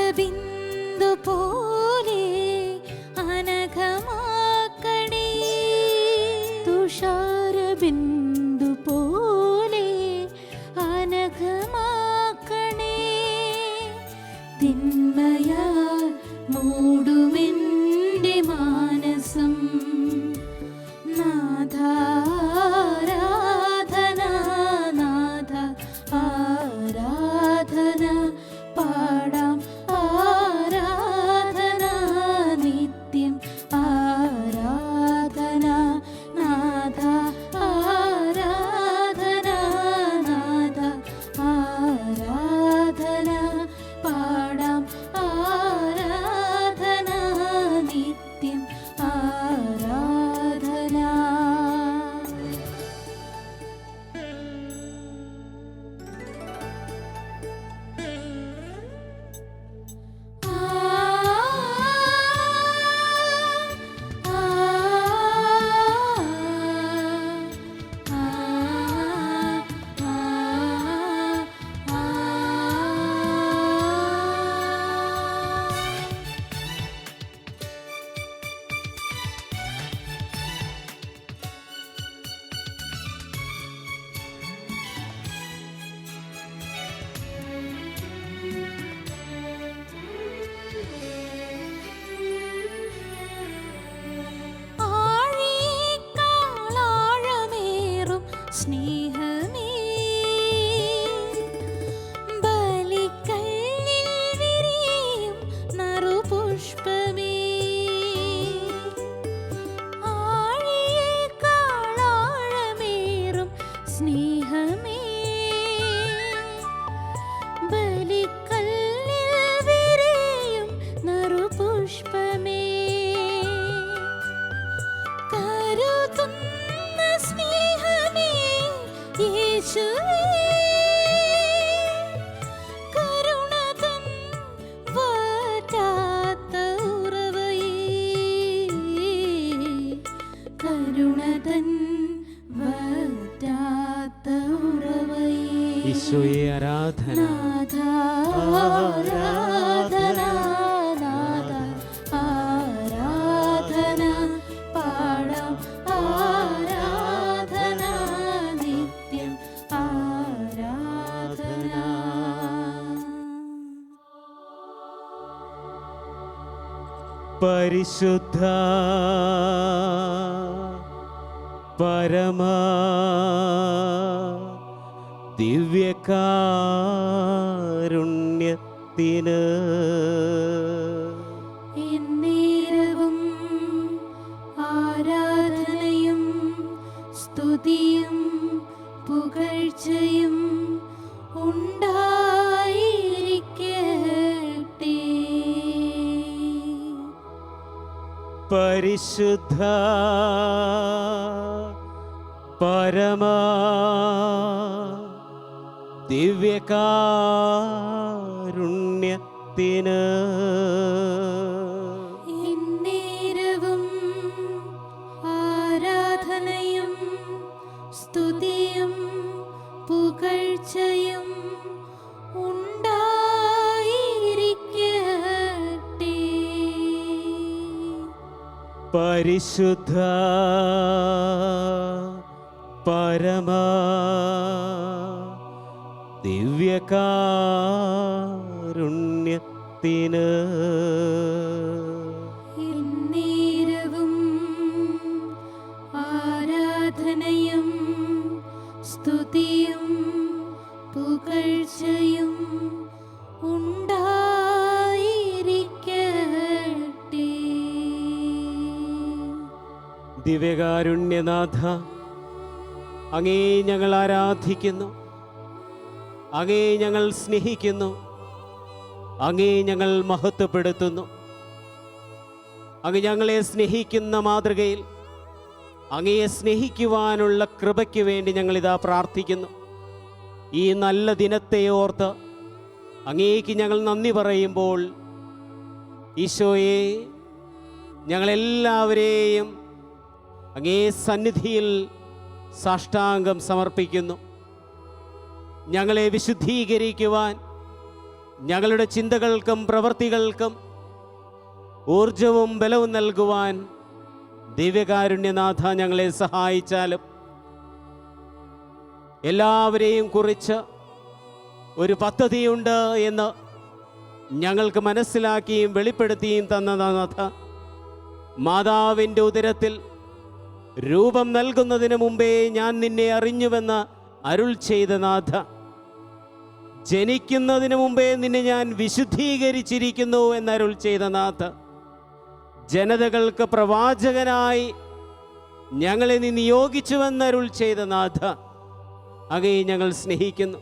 തുഷാരബിന്ദു പോലെ അനഘമാക്കണേ, തുഷാരബിന്ദു പോലെ അനഘമാക്കണേ. തിന്മയാൽ മൂടുമെന്റെ മാനസം നാഥാരാധന, നാഥ ആരാധന പാടാം, ആരാധന നിത്യം ആരാധന, നാഥ ആരാധന, നാഥ ആരാധന പാടാം, ആരാധന നിത്യം ആരാധന. സ്നേഹമേ ബലിക്കല്ലിൽ വിരിയും നറുപുഷ്പമേ, ആഴിയേക്കാൾ ആഴമേറും സ്നേഹമേ ബലിക്കല്ലിൽ വിരിയും നറുപുഷ്പമേ, കരുതുന്ന സ്നേഹമേ യേശുവേ, കരുണതൻ വറ്റാത്ത ഉറവയേ, കരുണതൻ വറ്റാത്ത ഉറവയേ. ഈശോയെ ആരാധന, ആരാധന, നാഥ ആരാധന പാടാം, ആരാധന നിത്യം ആരാധന. പരിശുദ്ധ പരമ ദിവ്യകാരുണ്യത്തിന് എന്നേരവും ആരാധനയും സ്തുതിയും പുകഴ്ചയും ഉണ്ടായിരിക്കട്ടെ. പരിശുദ്ധ പരമ ദിവ്യകാരുണ്യത്തിന് എന്നേരവും ആരാധനയും സ്തുതിയും പുകഴ്ചയും ഉണ്ടായിരിക്കട്ടെ. പരിശുദ്ധ പരമ ദിവ്യകാരുണ്യത്തിന് എന്നേരവും ആരാധനയും സ്തുതിയും പുകഴ്ചയും ഉണ്ടായിരിക്കട്ടെ. ദിവ്യകാരുണ്യനാഥ, അങ്ങേ ഞങ്ങൾ ആരാധിക്കുന്നു, അങ്ങേ ഞങ്ങൾ സ്നേഹിക്കുന്നു, അങ്ങേ ഞങ്ങൾ മഹത്വപ്പെടുത്തുന്നു. അങ്ങ് ഞങ്ങളെ സ്നേഹിക്കുന്ന മാതൃകയിൽ അങ്ങയെ സ്നേഹിക്കുവാനുള്ള കൃപയ്ക്ക് വേണ്ടി ഞങ്ങളിതാ പ്രാർത്ഥിക്കുന്നു. ഈ നല്ല ദിനത്തെ ഓർത്ത് അങ്ങേക്ക് ഞങ്ങൾ നന്ദി പറയുമ്പോൾ ഈശോയെ, ഞങ്ങളെല്ലാവരെയും അങ്ങേ സന്നിധിയിൽ സാഷ്ടാംഗം സമർപ്പിക്കുന്നു. ഞങ്ങളെ വിശുദ്ധീകരിക്കുവാൻ ഞങ്ങളുടെ ചിന്തകൾക്കും പ്രവൃത്തികൾക്കും ഊർജവും ബലവും നൽകുവാൻ ദിവ്യകാരുണ്യനാഥ ഞങ്ങളെ സഹായിച്ചാലും എല്ലാവരെയും കുറിച്ച് ഒരു പദ്ധതിയുണ്ട് എന്ന് ഞങ്ങൾക്ക് മനസ്സിലാക്കിയും വെളിപ്പെടുത്തിയും തന്ന നാഥ, മാതാവിൻ്റെ ഉദരത്തിൽ രൂപം നൽകുന്നതിന് മുമ്പേ ഞാൻ നിന്നെ അറിഞ്ഞുവെന്ന് അരുൾ ചെയ്ത നാഥ, ജനിക്കുന്നതിന് മുമ്പേ നിന്നെ ഞാൻ വിശുദ്ധീകരിച്ചിരിക്കുന്നു എന്നരുൾ ചെയ്ത നാഥ, ജനതകൾക്ക് പ്രവാചകനായി ഞങ്ങളെ നീ നിയോഗിച്ചുവെന്നരുൾ ചെയ്ത നാഥ, അങ്ങയെ ഞങ്ങൾ സ്നേഹിക്കുന്നു.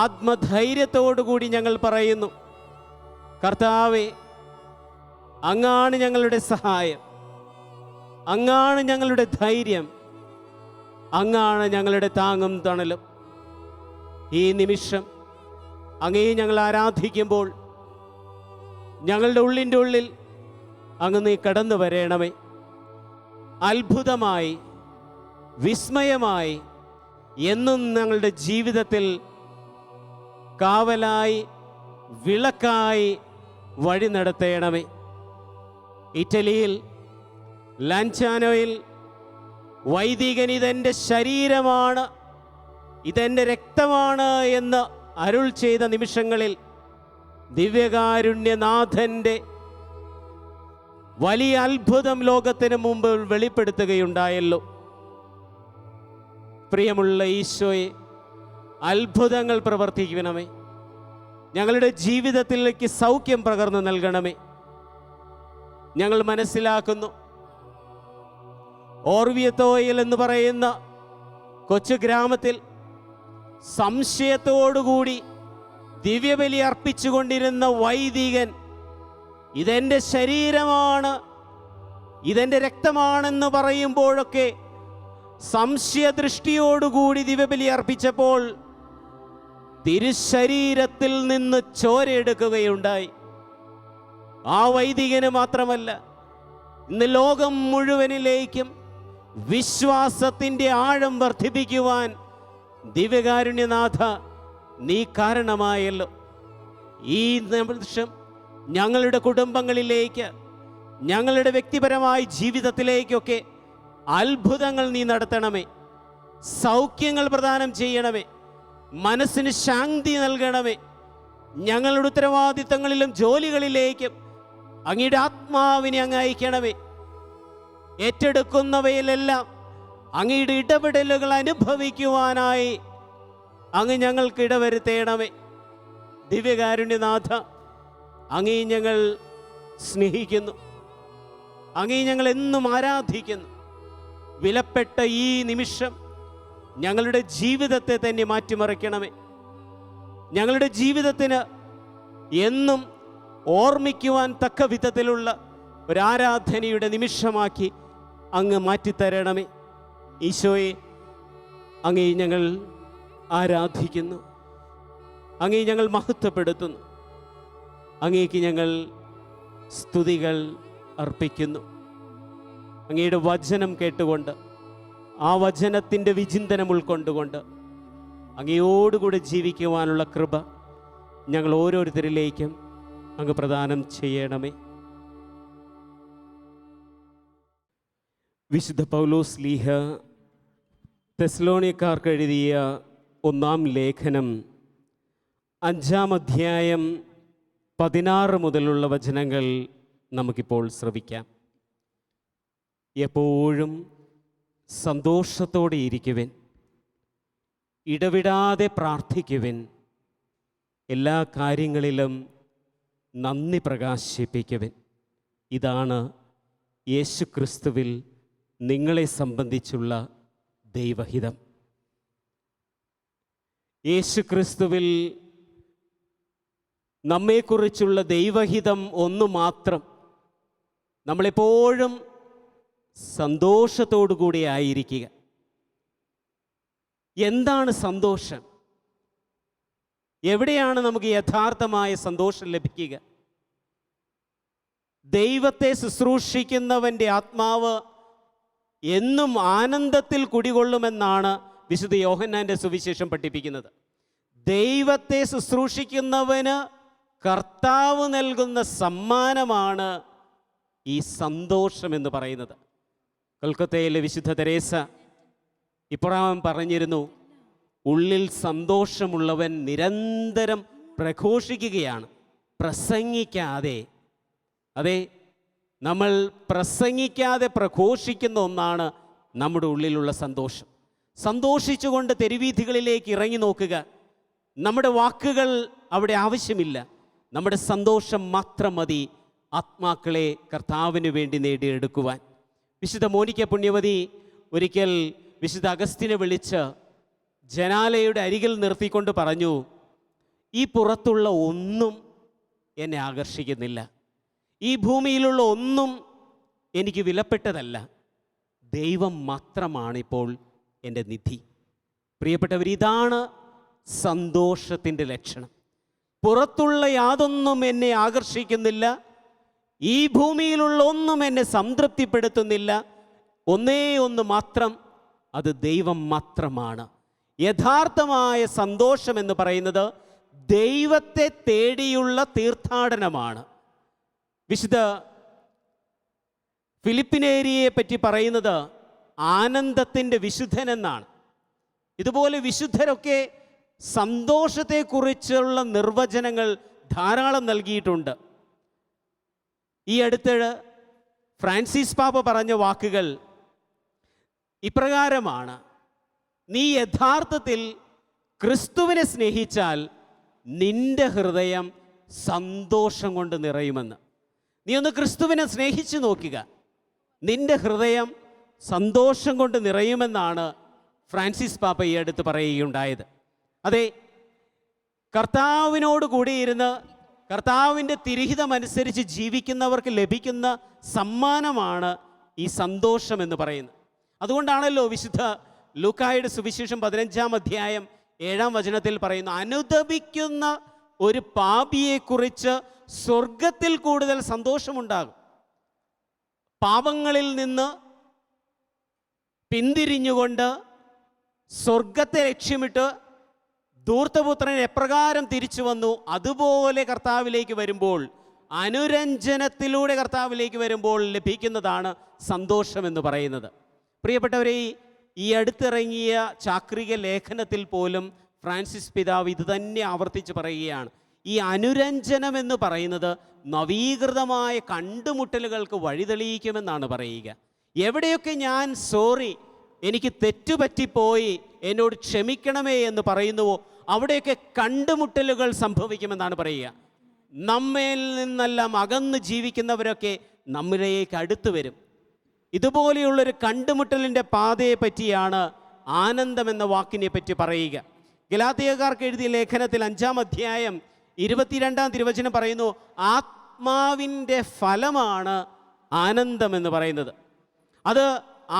ആത്മധൈര്യത്തോടുകൂടി ഞങ്ങൾ പറയുന്നു, കർത്താവേ, അങ്ങാണ് ഞങ്ങളുടെ സഹായം, അങ്ങാണ് ഞങ്ങളുടെ ധൈര്യം, അങ്ങാണ് ഞങ്ങളുടെ താങ്ങും തണലും. ഈ നിമിഷം അങ്ങയെ ഞങ്ങൾ ആരാധിക്കുമ്പോൾ ഞങ്ങളുടെ ഉള്ളിൻ്റെ ഉള്ളിൽ അങ്ങ് നീ കടന്നു വരേണമേ. അത്ഭുതമായി, വിസ്മയമായി, എന്നും ഞങ്ങളുടെ ജീവിതത്തിൽ കാവലായി, വിളക്കായി വഴി നടത്തേണമേ. ഇറ്റലിയിൽ ലാൻചാനോയിൽ വൈദികൻ ഇതെൻ്റെ ശരീരമാണ്, ഇതെൻ്റെ രക്തമാണ് എന്ന് അരുൾ ചെയ്ത നിമിഷങ്ങളിൽ ദിവ്യകാരുണ്യനാഥൻ്റെ വലിയ അത്ഭുതം ലോകത്തിന് മുമ്പ് വെളിപ്പെടുത്തുകയുണ്ടായല്ലോ. പ്രിയമുള്ള ഈശോയെ, അത്ഭുതങ്ങൾ പ്രവർത്തിക്കണമേ. ഞങ്ങളുടെ ജീവിതത്തിലേക്ക് സൗഖ്യം പകർന്നു നൽകണമേ. ഞങ്ങൾ മനസ്സിലാക്കുന്നു, ഓർവിയത്തോയിൽ എന്ന് പറയുന്ന കൊച്ചു ഗ്രാമത്തിൽ സംശയത്തോടുകൂടി ദിവ്യബലി അർപ്പിച്ചുകൊണ്ടിരുന്ന വൈദികൻ ഇതെൻ്റെ ശരീരമാണ്, ഇതെൻ്റെ രക്തമാണെന്ന് പറയുമ്പോഴൊക്കെ സംശയദൃഷ്ടിയോടുകൂടി ദിവ്യബലി അർപ്പിച്ചപ്പോൾ തിരുശരീരത്തിൽ നിന്ന് ചോരയെടുക്കുകയുണ്ടായി. ആ വൈദികന് മാത്രമല്ല, ഇന്ന് ലോകം മുഴുവനിലേക്കും വിശ്വാസത്തിൻ്റെ ആഴം വർദ്ധിപ്പിക്കുവാൻ ദിവ്യകാരുണ്യനാഥ നീ കാരണമായല്ലോ. ഈ നിമിഷം ഞങ്ങളുടെ കുടുംബങ്ങളിലേക്ക്, ഞങ്ങളുടെ വ്യക്തിപരമായ ജീവിതത്തിലേക്കൊക്കെ അത്ഭുതങ്ങൾ നീ നടത്തണമേ. സൗഖ്യങ്ങൾ പ്രദാനം ചെയ്യണമേ. മനസ്സിന് ശാന്തി നൽകണമേ. ഞങ്ങളുടെ ഉത്തരവാദിത്തങ്ങളിലും ജോലികളിലേക്കും അങ്ങയുടെ ആത്മാവിനെ അങ്ങ് അയക്കണമേ. ഏറ്റെടുക്കുന്നവയിലെല്ലാം അങ്ങയുടെ ഇടപെടലുകൾ അനുഭവിക്കുവാനായി അങ്ങ് ഞങ്ങൾക്ക് ഇടവരുത്തേണമേ. ദിവ്യകാരുണ്യനാഥ, അങ്ങേ ഞങ്ങൾ സ്നേഹിക്കുന്നു, അങ്ങേ ഞങ്ങൾ എന്നും ആരാധിക്കുന്നു. വിലപ്പെട്ട ഈ നിമിഷം ഞങ്ങളുടെ ജീവിതത്തെ തന്നെ മാറ്റിമറിക്കണമേ. ഞങ്ങളുടെ ജീവിതത്തിന് എന്നും ഓർമ്മിക്കുവാൻ തക്ക വിധത്തിലുള്ള ഒരാരാധനയുടെ നിമിഷമാക്കി അങ്ങ് മാറ്റിത്തരണമേ. ഈശോയെ, അങ്ങേ ഞങ്ങൾ ആരാധിക്കുന്നു, അങ്ങേ ഞങ്ങൾ മഹത്വപ്പെടുത്തുന്നു, അങ്ങേക്ക് ഞങ്ങൾ സ്തുതികൾ അർപ്പിക്കുന്നു. അങ്ങയുടെ വചനം കേട്ടുകൊണ്ട്, ആ വചനത്തിൻ്റെ വിചിന്തനം ഉൾക്കൊണ്ടുകൊണ്ട് അങ്ങയോടുകൂടെ ജീവിക്കുവാനുള്ള കൃപ ഞങ്ങൾ ഓരോരുത്തരിലേക്കും അങ്ങ് പ്രദാനം ചെയ്യണമേ. വിശുദ്ധ പൗലോസ് ശ്ലീഹ തെസ്സലോനിയക്കാർക്ക് എഴുതിയ 1-ാം ലേഖനം 5-ാം അധ്യായം 16 മുതലുള്ള വചനങ്ങൾ നമുക്കിപ്പോൾ ശ്രവിക്കാം. എപ്പോഴും സന്തോഷത്തോടെ ഇരിക്കുവിൻ, ഇടവിടാതെ പ്രാർത്ഥിക്കുവിൻ, എല്ലാ കാര്യങ്ങളിലും നന്ദി പ്രകാശിപ്പിക്കുവിൻ. ഇതാണ് യേശുക്രിസ്തുവിൽ നിങ്ങളെ സംബന്ധിച്ചുള്ള ദൈവഹിതം. യേശുക്രിസ്തുവിൽ നമ്മെക്കുറിച്ചുള്ള ദൈവഹിതം ഒന്നു മാത്രം. നമ്മളെപ്പോഴും സന്തോഷത്തോടു കൂടി ആയിരിക്കുക. എന്താണ് സന്തോഷം? എവിടെയാണ് നമുക്ക് യഥാർത്ഥമായ സന്തോഷം ലഭിക്കുക? ദൈവത്തെ ശുശ്രൂഷിക്കുന്നവൻ്റെ ആത്മാവ് എന്നും ആനന്ദത്തിൽ കുടികൊള്ളുമെന്നാണ് വിശുദ്ധ യോഹന്നാൻ്റെ സുവിശേഷം പഠിപ്പിക്കുന്നത്. ദൈവത്തെ ശുശ്രൂഷിക്കുന്നവന് കർത്താവ് നൽകുന്ന സമ്മാനമാണ് ഈ സന്തോഷം എന്ന് പറയുന്നത്. കൽക്കത്തയിലെ വിശുദ്ധ തെരേസ ഇപ്രകാരം പറഞ്ഞിരുന്നു, ഉള്ളിൽ സന്തോഷമുള്ളവൻ നിരന്തരം പ്രഘോഷിക്കുകയാണ്, പ്രസംഗിക്കാതെ. അതെ, നമ്മൾ പ്രസംഗിക്കാതെ പ്രഘോഷിക്കുന്ന ഒന്നാണ് നമ്മുടെ ഉള്ളിലുള്ള സന്തോഷം. സന്തോഷിച്ചുകൊണ്ട് തെരുവീഥികളിലേക്ക് ഇറങ്ങി നോക്കുക. നമ്മുടെ വാക്കുകൾ അവിടെ ആവശ്യമില്ല, നമ്മുടെ സന്തോഷം മാത്രം മതി ആത്മാക്കളെ കർത്താവിന് വേണ്ടി നേടിയെടുക്കുവാൻ. വിശുദ്ധ മോനിക്ക പുണ്യവതി ഒരിക്കൽ വിശുദ്ധ അഗസ്റ്റിനെ വിളിച്ച് ജനാലയുടെ അരികിൽ നിർത്തിക്കൊണ്ട് പറഞ്ഞു, ഈ പുറത്തുള്ള ഒന്നും എന്നെ ആകർഷിക്കുന്നില്ല, ഈ ഭൂമിയിലുള്ള ഒന്നും എനിക്ക് വിലപ്പെട്ടതല്ല, ദൈവം മാത്രമാണിപ്പോൾ എൻ്റെ നിധി. പ്രിയപ്പെട്ടവർ, ഇതാണ് സന്തോഷത്തിൻ്റെ ലക്ഷണം. പുറത്തുള്ള യാതൊന്നും എന്നെ ആകർഷിക്കുന്നില്ല, ഈ ഭൂമിയിലുള്ള ഒന്നും എന്നെ സംതൃപ്തിപ്പെടുത്തുന്നില്ല, ഒന്നേ ഒന്ന് മാത്രം, അത് ദൈവം മാത്രമാണ്. യഥാർത്ഥമായ സന്തോഷം എന്ന് പറയുന്നത് ദൈവത്തെ തേടിയുള്ള തീർത്ഥാടനമാണ്. വിശുദ്ധ ഫിലിപ്പിനേരിയെ പറ്റി പറയുന്നത് ആനന്ദത്തിൻ്റെ വിശുദ്ധൻ എന്നാണ്. ഇതുപോലെ വിശുദ്ധരൊക്കെ സന്തോഷത്തെക്കുറിച്ചുള്ള നിർവചനങ്ങൾ ധാരാളം നൽകിയിട്ടുണ്ട്. ഈ അടുത്തിടെ ഫ്രാൻസിസ് പാപ്പ പറഞ്ഞ വാക്കുകൾ ഇപ്രകാരമാണ്: നീ യഥാർത്ഥത്തിൽ ക്രിസ്തുവിനെ സ്നേഹിച്ചാൽ നിന്റെ ഹൃദയം സന്തോഷം കൊണ്ട് നിറയുമെന്ന്. നീ ഒന്ന് ക്രിസ്തുവിനെ സ്നേഹിച്ചു നോക്കുക, നിന്റെ ഹൃദയം സന്തോഷം കൊണ്ട് നിറയുമെന്നാണ് ഫ്രാൻസിസ് പാപ്പ ഈ അടുത്ത് പറയുകയുണ്ടായത്. അതെ, കർത്താവിനോട് കൂടിയിരുന്ന് കർത്താവിൻ്റെ തിരുഹിതമനുസരിച്ച് ജീവിക്കുന്നവർക്ക് ലഭിക്കുന്ന സമ്മാനമാണ് ഈ സന്തോഷം എന്ന് പറയുന്നത്. അതുകൊണ്ടാണല്ലോ വിശുദ്ധ ലൂക്കായുടെ സുവിശേഷം 15-ാം അധ്യായം 7-ാം വചനത്തിൽ പറയുന്നു, അനുതപിക്കുന്ന ഒരു പാപിയെക്കുറിച്ച് സ്വർഗത്തിൽ കൂടുതൽ സന്തോഷമുണ്ടാകും. പാപങ്ങളിൽ നിന്ന് പിന്തിരിഞ്ഞുകൊണ്ട് സ്വർഗത്തെ ലക്ഷ്യമിട്ട് ധൂർത്തപുത്രൻ എപ്രകാരം തിരിച്ചു വന്നു, അതുപോലെ കർത്താവിലേക്ക് വരുമ്പോൾ, അനുരഞ്ജനത്തിലൂടെ കർത്താവിലേക്ക് വരുമ്പോൾ ലഭിക്കുന്നതാണ് സന്തോഷം എന്ന് പറയുന്നത്. പ്രിയപ്പെട്ടവരെ, ഈ അടുത്തിറങ്ങിയ ചാക്രിക ലേഖനത്തിൽ പോലും ഫ്രാൻസിസ് പിതാവ് ഇത് തന്നെ ആവർത്തിച്ച് പറയുകയാണ്. ഈ അനുരഞ്ജനം എന്ന് പറയുന്നത് നവീകൃതമായ കണ്ടുമുട്ടലുകൾക്ക് വഴിതെളിയിക്കുമെന്നാണ് പറയുക. എവിടെയൊക്കെ ഞാൻ സോറി, എനിക്ക് തെറ്റുപറ്റിപ്പോയി, എന്നോട് ക്ഷമിക്കണമേ എന്ന് പറയുന്നുവോ, അവിടെയൊക്കെ കണ്ടുമുട്ടലുകൾ സംഭവിക്കുമെന്നാണ് പറയുക. നമ്മിൽ നിന്നെല്ലാം അകന്ന് ജീവിക്കുന്നവരൊക്കെ നമ്മിലേക്ക് അടുത്ത് വരും. ഇതുപോലെയുള്ളൊരു കണ്ടുമുട്ടലിൻ്റെ പാതയെ പറ്റിയാണ് ആനന്ദം എന്ന വാക്കിനെ പറ്റി പറയുക. ഗലാത്യക്കാർക്ക് എഴുതിയ ലേഖനത്തിൽ 5-ാം അധ്യായം 22-ാം തിരുവചനം പറയുന്നു, ആത്മാവിൻ്റെ ഫലമാണ് ആനന്ദം എന്ന് പറയുന്നത്. അത്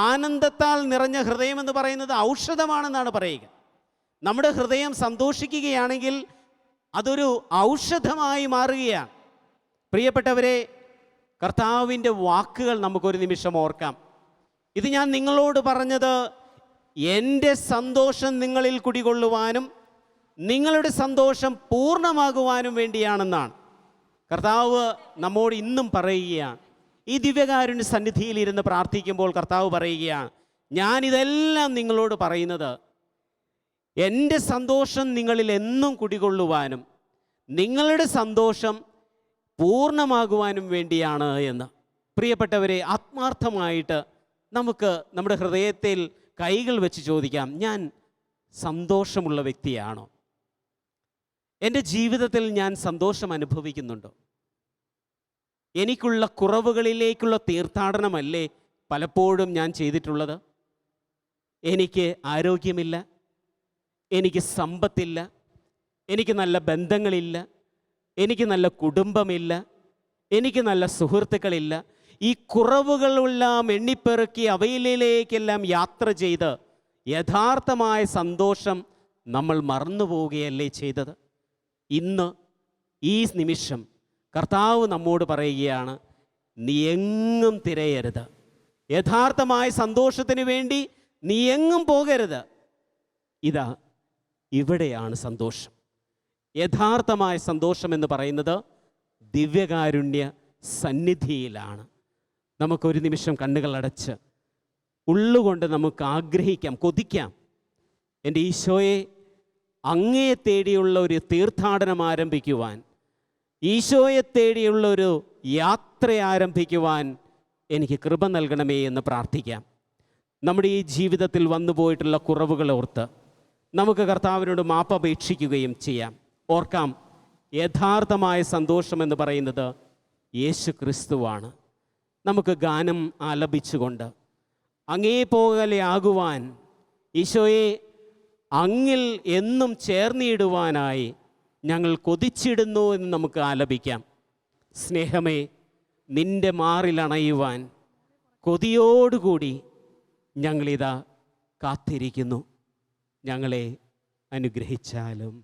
ആനന്ദത്താൽ നിറഞ്ഞ ഹൃദയം എന്ന് പറയുന്നത് ഔഷധമാണെന്നാണ് പറയുക. നമ്മുടെ ഹൃദയം സന്തോഷിക്കുകയാണെങ്കിൽ അതൊരു ഔഷധമായി മാറുകയാണ്. പ്രിയപ്പെട്ടവരെ, കർത്താവിൻ്റെ വാക്കുകൾ നമുക്കൊരു നിമിഷം ഓർക്കാം. ഇത് ഞാൻ നിങ്ങളോട് പറഞ്ഞത് എൻ്റെ സന്തോഷം നിങ്ങളിൽ കുടികൊള്ളുവാനും നിങ്ങളുടെ സന്തോഷം പൂർണ്ണമാകുവാനും വേണ്ടിയാണെന്നാണ് കർത്താവ് നമ്മോട് ഇന്നും പറയുകയാണ്. ഈ ദിവ്യകാരുണ്യ സന്നിധിയിൽ ഇരുന്ന് പ്രാർത്ഥിക്കുമ്പോൾ കർത്താവ് പറയുകയാണ്, ഞാനിതെല്ലാം നിങ്ങളോട് പറയുന്നത് എൻ്റെ സന്തോഷം നിങ്ങളിൽ എന്നും കുടികൊള്ളുവാനും നിങ്ങളുടെ സന്തോഷം പൂർണ്ണമാകുവാനും വേണ്ടിയാണ് എന്ന്. പ്രിയപ്പെട്ടവരെ, ആത്മാർത്ഥമായിട്ട് നമുക്ക് നമ്മുടെ ഹൃദയത്തിൽ കൈകൾ വെച്ച് ചോദിക്കാം, ഞാൻ സന്തോഷമുള്ള വ്യക്തിയാണോ? എൻ്റെ ജീവിതത്തിൽ ഞാൻ സന്തോഷം അനുഭവിക്കുന്നുണ്ടോ? എനിക്കുള്ള കുറവുകളിലേക്കുള്ള തീർത്ഥാടനമല്ലേ പലപ്പോഴും ഞാൻ ചെയ്തിട്ടുള്ളത്? എനിക്ക് ആരോഗ്യമില്ല, എനിക്ക് സമ്പത്തില്ല, എനിക്ക് നല്ല ബന്ധങ്ങളില്ല, എനിക്ക് നല്ല കുടുംബമില്ല, എനിക്ക് നല്ല സുഹൃത്തുക്കളില്ല. ഈ കുറവുകളെല്ലാം എണ്ണിപ്പെറുക്കി അവയിലേക്കെല്ലാം യാത്ര ചെയ്ത് യഥാർത്ഥമായ സന്തോഷം നമ്മൾ മറന്നു പോവുകയല്ലേ ചെയ്തത്? ഇന്ന് ഈ നിമിഷം കർത്താവ് നമ്മോട് പറയുകയാണ്, നീ എങ്ങും തിരയരുത്. യഥാർത്ഥമായ സന്തോഷത്തിന് വേണ്ടി നീ എങ്ങും പോകരുത്. ഇതാ, ഇവിടെയാണ് സന്തോഷം. യഥാർത്ഥമായ സന്തോഷം എന്ന് പറയുന്നത് ദിവ്യകാരുണ്യ സന്നിധിയിലാണ്. നമുക്കൊരു നിമിഷം കണ്ണുകൾ അടച്ച് ഉള്ളുകൊണ്ട് നമുക്ക് ആഗ്രഹിക്കാം, കൊതിക്കാം, എൻ്റെ ഈശോയെ, അങ്ങയെ തേടിയുള്ള ഒരു തീർത്ഥാടനം ആരംഭിക്കുവാൻ, ഈശോയെ തേടിയുള്ള ഒരു യാത്ര ആരംഭിക്കുവാൻ എനിക്ക് കൃപ നൽകണമേ എന്ന് പ്രാർത്ഥിക്കാം. നമ്മുടെ ഈ ജീവിതത്തിൽ വന്നു പോയിട്ടുള്ള കുറവുകൾ ഓർത്ത് നമുക്ക് കർത്താവിനോട് മാപ്പപേക്ഷിക്കുകയും ചെയ്യാം. ഓർക്കാം, യഥാർത്ഥമായ സന്തോഷം എന്ന് പറയുന്നത് യേശു ക്രിസ്തുവാണ്. നമുക്ക് ഗാനം ആലപിച്ചുകൊണ്ട് അങ്ങേ പോകലെയാകുവാൻ, ഈശോയെ അങ്ങിൽ എന്നും ചേർന്നിടുവാനായി ഞങ്ങൾ കൊതിച്ചിടുന്നു എന്ന് നമുക്ക് ആലപിക്കാം. സ്നേഹമേ, നിൻ്റെ മാറിലണയുവാൻ കൊതിയോടുകൂടി ഞങ്ങളിതാ കാത്തിരിക്കുന്നു. ഞങ്ങളെ അനുഗ്രഹിച്ചാലും.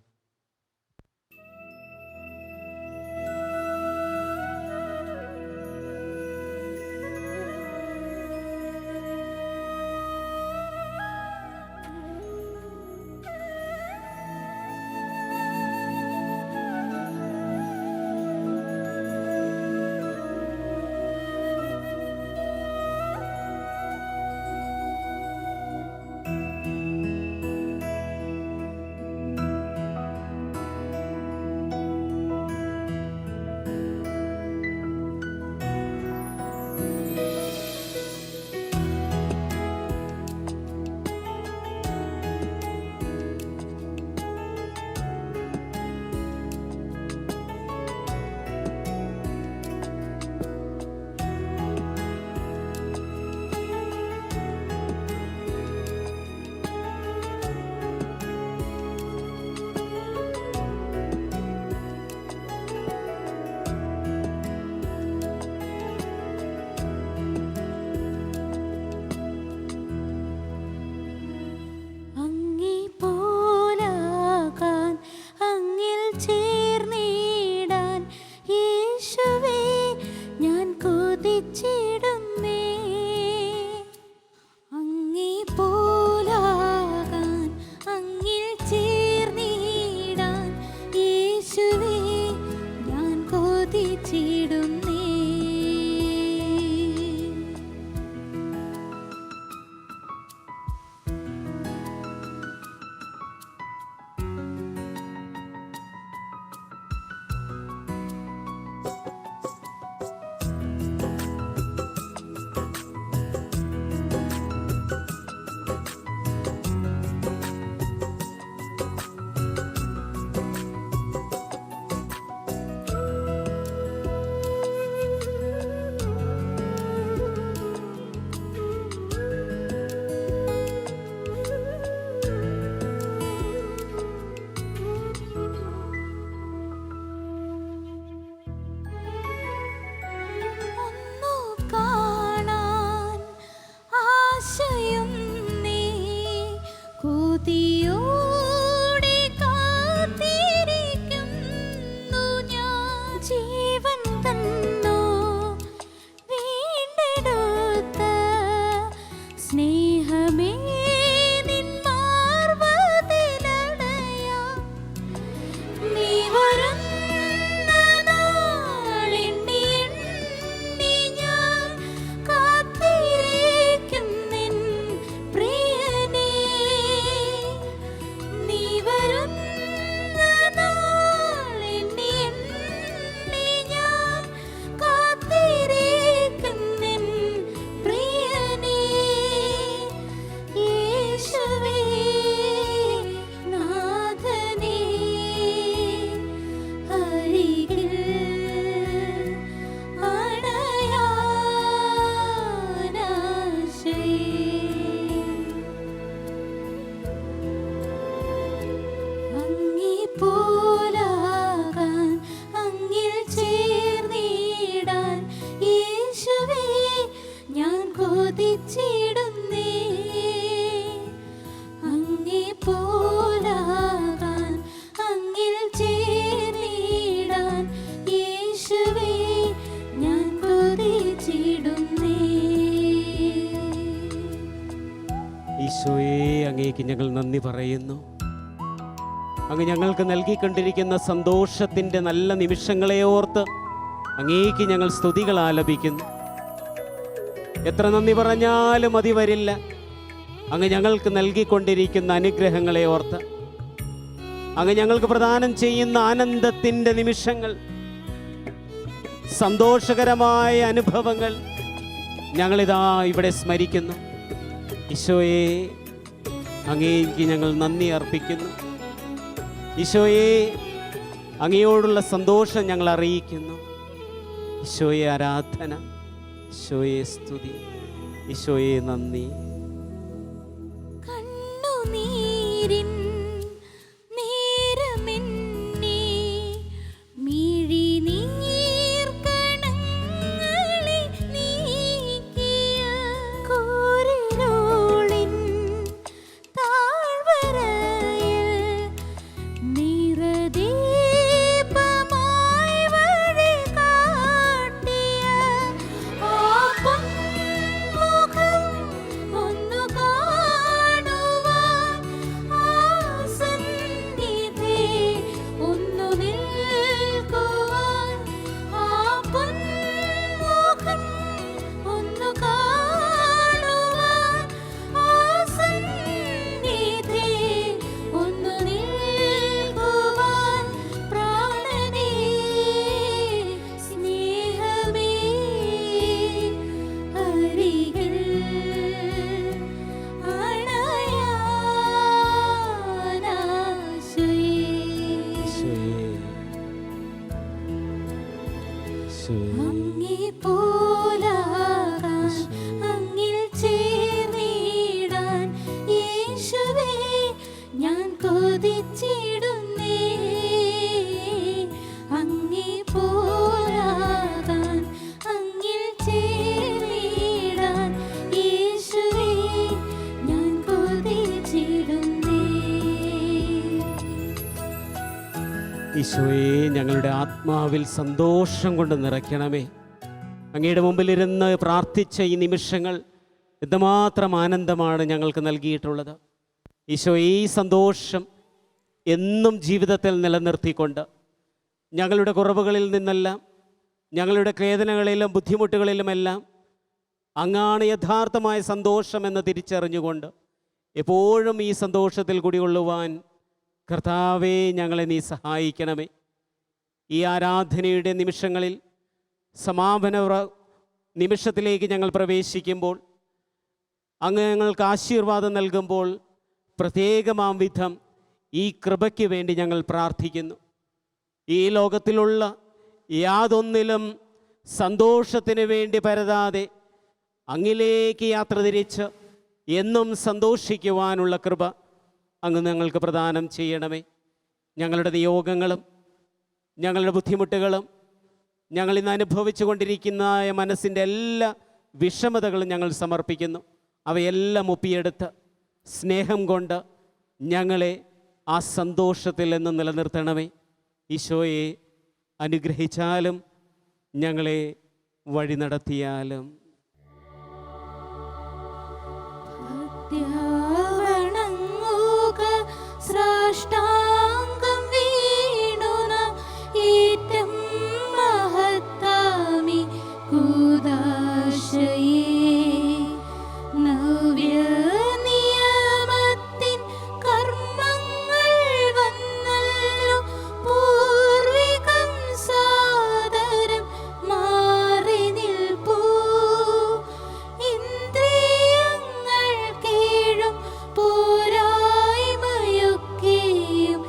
ഈശോയെ, അങ്ങേക്ക് ഞങ്ങൾ നന്ദി പറയുന്നു. അങ്ങ് ഞങ്ങൾക്ക് നൽകിക്കൊണ്ടിരിക്കുന്ന സന്തോഷത്തിൻ്റെ നല്ല നിമിഷങ്ങളെ ഓർത്ത് അങ്ങേക്ക് ഞങ്ങൾ സ്തുതികൾ ആലപിക്കുന്നു. എത്ര നന്ദി പറഞ്ഞാലും മതി വരില്ല അങ്ങ് ഞങ്ങൾക്ക് നൽകിക്കൊണ്ടിരിക്കുന്ന അനുഗ്രഹങ്ങളെ ഓർത്ത്. അങ്ങ് ഞങ്ങൾക്ക് പ്രദാനം ചെയ്യുന്ന ആനന്ദത്തിൻ്റെ നിമിഷങ്ങൾ, സന്തോഷകരമായ അനുഭവങ്ങൾ ഞങ്ങളിതാ ഇവിടെ സ്മരിക്കുന്നു. ഈശോയെ, അങ്ങേക്ക് ഞങ്ങൾ നന്ദി അർപ്പിക്കുന്നു. ഈശോയെ, അങ്ങയോടുള്ള സന്തോഷം ഞങ്ങൾ അറിയിക്കുന്നു. ഈശോയെ ആരാധന, ഈശോയെ സ്തുതി, ഈശോയെ നന്ദി. കണ്ണുനീരിൻ നേരമെന്നെ മിഴിനീർക്കണങ്ങളെ നീക്കിയ കോരിരുളിൻ താഴ്വരയിൽ നിറദീപമായി വഴി കാട്ടിയ ആ പൊന്മുഖം ഒന്നു കാണുവാൻ, ആ സന്നിധി ഒന്നു നിൽക്കുവാൻ, ആ പൊന്മുഖം ഒന്നു കാണുവാൻ, ആ സന്നിധി ഒന്നു നിൽക്കുവാൻ, പ്രാണനേ സ്നേഹമേ അരികിൽ അങ്ങേ പോലാകാൻ, അങ്ങിൽ ചേർന്നിടാൻ യേശുവേ ഞാൻ കൊതിച്ചിടുന്നേ. അങ്ങേ പോലാകാൻ, അങ്ങിൽ ചേർന്നിടാൻ യേശുവേ ഞാൻ കൊതിച്ചിടുന്നേ. ഈശോയെ, ഞങ്ങളുടെ ആത്മാവിൽ സന്തോഷം കൊണ്ട് നിറയ്ക്കണമേ. അങ്ങയുടെ മുമ്പിലിരുന്ന് പ്രാർത്ഥിച്ച ഈ നിമിഷങ്ങൾ എന്തുമാത്രം ആനന്ദമാണ് ഞങ്ങൾക്ക് നൽകിയിട്ടുള്ളത്. ഈശോയെ, ഈ സന്തോഷം എന്നും ജീവിതത്തിൽ നിലനിർത്തിക്കൊണ്ട് ഞങ്ങളുടെ കുറവുകളിൽ നിന്നെല്ലാം, ഞങ്ങളുടെ വേദനകളിലും ബുദ്ധിമുട്ടുകളിലുമെല്ലാം അങ്ങാണ് യഥാർത്ഥമായ സന്തോഷമെന്ന് തിരിച്ചറിഞ്ഞുകൊണ്ട് എപ്പോഴും ഈ സന്തോഷത്തിൽ കുടികൊള്ളുവാൻ കർത്താവേ ഞങ്ങളെ നീ സഹായിക്കണമേ. ഈ ആരാധനയുടെ നിമിഷങ്ങളിൽ, സമാപന നിമിഷത്തിലേക്ക് ഞങ്ങൾ പ്രവേശിക്കുമ്പോൾ, അങ്ങ് ഞങ്ങൾക്ക് ആശീർവാദം നൽകുമ്പോൾ പ്രത്യേകമാം വിധം ഈ കൃപയ്ക്ക് വേണ്ടി ഞങ്ങൾ പ്രാർത്ഥിക്കുന്നു. ഈ ലോകത്തിലുള്ള യാതൊന്നിലും സന്തോഷത്തിന് വേണ്ടി പരതാതെ അങ്ങിലേക്ക് യാത്ര തിരിച്ച് എന്നും സന്തോഷിക്കുവാനുള്ള കൃപ അങ്ങ് ഞങ്ങൾക്ക് പ്രദാനം ചെയ്യണമേ. ഞങ്ങളുടെ നിയോഗങ്ങളും ഞങ്ങളുടെ ബുദ്ധിമുട്ടുകളും ഞങ്ങളിന്ന് അനുഭവിച്ചു കൊണ്ടിരിക്കുന്ന മനസ്സിൻ്റെ എല്ലാ വിഷമതകളും ഞങ്ങൾ സമർപ്പിക്കുന്നു. അവയെല്ലാം ഒപ്പിയെടുത്ത് സ്നേഹം കൊണ്ട് ഞങ്ങളെ ആ സന്തോഷത്തിൽ നിന്ന് നിലനിർത്തണമേ. ഈശോയെ അനുഗ്രഹിച്ചാലും ഞങ്ങളെ വഴി നടത്തിയാലും. സാഷ്ടാംഗം വീണു നാം ഏറ്റം മഹത്താമി കൂദാശയേ. നവ്യനിയമത്തിൻ കർമ്മങ്ങൾ വന്നല്ലോ, പൂർവികം സാദരം മാറി നിൽപ്പൂ. ഇന്ദ്രിയങ്ങൾ കേഴും പോരായ്മയൊക്കെയും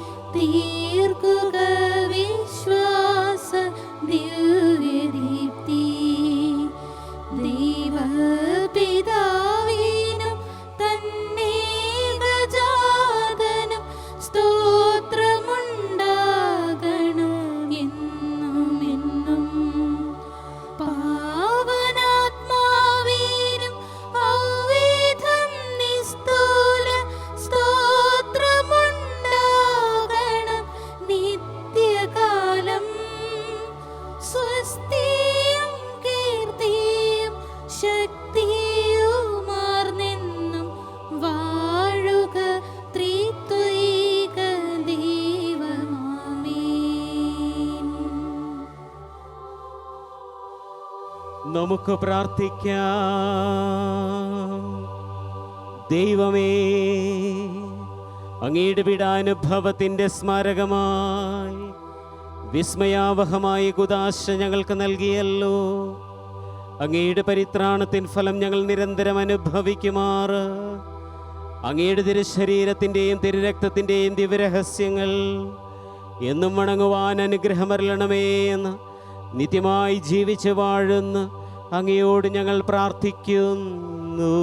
നമുക്ക് പ്രാർത്ഥിക്കാം. ദൈവമേ, അങ്ങയുടെ പീഡാനുഭവത്തിൻ്റെ സ്മാരകമായി വിസ്മയാവഹമായ കുദാശ ഞങ്ങൾക്ക് നൽകിയല്ലോ. അങ്ങയുടെ പരിത്രാണത്തിൻ ഫലം ഞങ്ങൾ നിരന്തരം അനുഭവിക്കുമാറ് അങ്ങയുടെ തിരുശരീരത്തിൻ്റെയും തിരുരക്തത്തിൻ്റെയും ദിവ്യരഹസ്യങ്ങൾ എന്നും വണങ്ങുവാൻ അനുഗ്രഹമരുളണമേ എന്ന് നിത്യമായി ജീവിച്ച് വാഴുന്ന അങ്ങയോട് ഞങ്ങൾ പ്രാർത്ഥിക്കുന്നു.